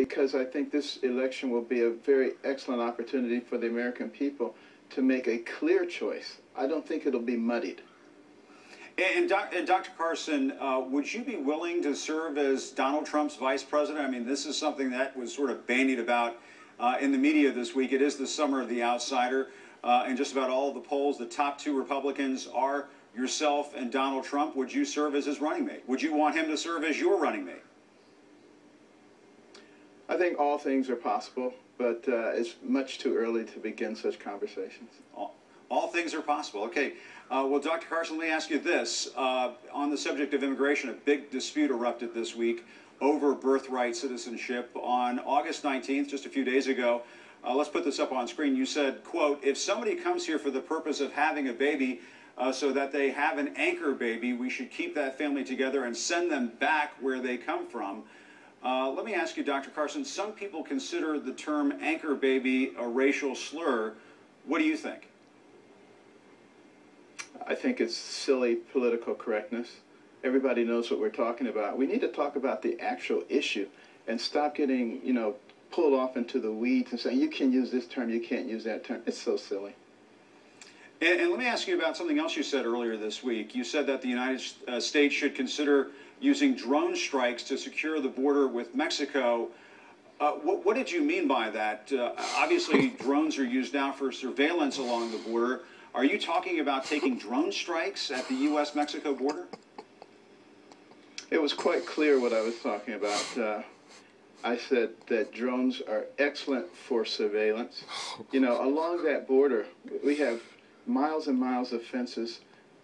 because I think this election will be a very excellent opportunity for the American people to make a clear choice. I don't think it'll be muddied. And Dr. Carson, would you be willing to serve as Donald Trump's vice president? I mean, this is something that was sort of bandied about in the media this week. It is the summer of the outsider. And just about all of the polls, the top two Republicans are yourself and Donald Trump. Would you serve as his running mate? Would you want him to serve as your running mate? I think all things are possible, but it's much too early to begin such conversations. All things are possible. Okay. Well, Dr. Carson, let me ask you this. On the subject of immigration, a big dispute erupted this week over birthright citizenship. On August 19th, just a few days ago, let's put this up on screen. You said, quote, if somebody comes here for the purpose of having a baby so that they have an anchor baby, we should keep that family together and send them back where they come from. Let me ask you, Dr. Carson, some people consider the term anchor baby a racial slur. What do you think? I think it's silly political correctness. Everybody knows what we're talking about. We need to talk about the actual issue and stop getting, pulled off into the weeds and saying, you can use this term, you can't use that term. It's so silly. And let me ask you about something else you said earlier this week. You said that the United States should consider using drone strikes to secure the border with Mexico. What did you mean by that? Obviously, drones are used now for surveillance along the border. Are you talking about taking drone strikes at the U.S.-Mexico border? It was quite clear what I was talking about. I said that drones are excellent for surveillance. Along that border, we have miles and miles of fences.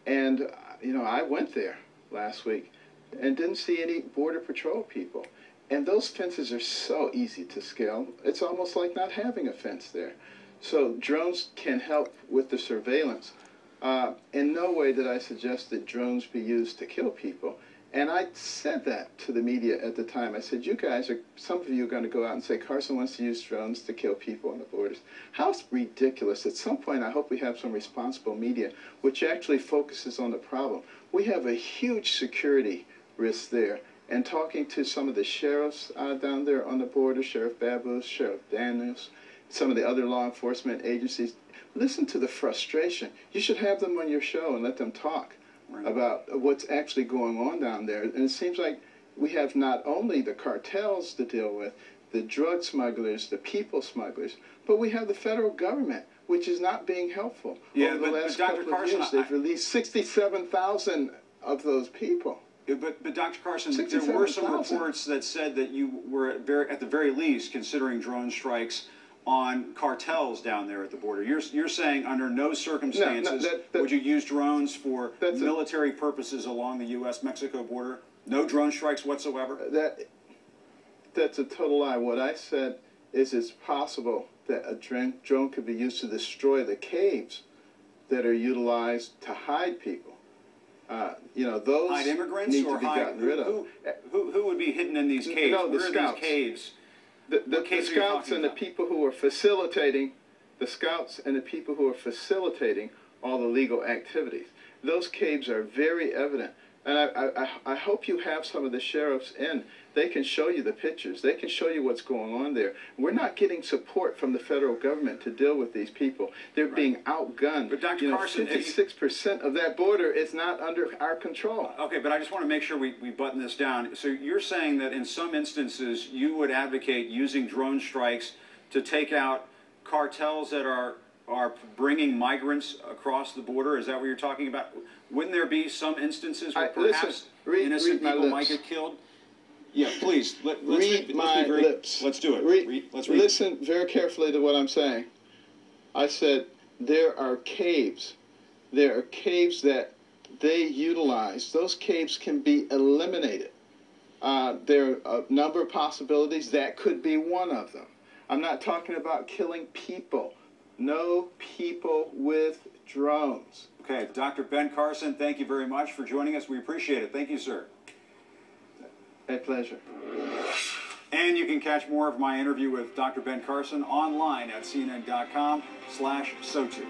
And, I went there last week and didn't see any Border Patrol people. And those fences are so easy to scale. It's almost like not having a fence there. So drones can help with the surveillance. In no way did I suggest that drones be used to kill people. And I said that to the media at the time. I said, some of you are going to go out and say Carson wants to use drones to kill people on the borders. How ridiculous. At some point, I hope we have some responsible media which actually focuses on the problem. We have a huge security risk there. And talking to some of the sheriffs down there on the border, Sheriff Babus, Sheriff Daniels, some of the other law enforcement agencies, listen to the frustration. You should have them on your show and let them talk about what's actually going on down there. And it seems like we have not only the cartels to deal with, the drug smugglers, the people smugglers, but we have the federal government, which is not being helpful. Yeah, Over the last couple of years, they've released 67,000 of those people. But Dr. Carson, there were some reports that said that you were at the very least considering drone strikes on cartels down there at the border. You're saying under no circumstances would you use drones for military purposes along the U.S.-Mexico border? No drone strikes whatsoever? That's a total lie. What I said is it's possible that a drone could be used to destroy the caves that are utilized to hide people. Those hide immigrants need or to be gotten rid of. Who would be hidden in these caves? No, the Where scouts. Are these caves? The scouts and the people who are facilitating, all the legal activities. Those caves are very evident. And I hope you have some of the sheriffs in. They can show you the pictures. They can show you what's going on there. We're not getting support from the federal government to deal with these people. They're being outgunned. But Dr. Carson, 56% of that border is not under our control. Okay, but I just want to make sure we button this down. So you're saying that in some instances you would advocate using drone strikes to take out cartels that are bringing migrants across the border? Is that what you're talking about? Wouldn't there be some instances where perhaps innocent people might get killed? Yeah, please. Let's read my lips. Let's do it. Let's read. Listen very carefully to what I'm saying. I said there are caves. There are caves that they utilize. Those caves can be eliminated. There are a number of possibilities. That could be one of them. I'm not talking about killing people. No people with drones. Okay, Dr. Ben Carson, thank you very much for joining us. We appreciate it. Thank you, sir. A pleasure. And you can catch more of my interview with Dr. Ben Carson online at cnn.com/SoTu.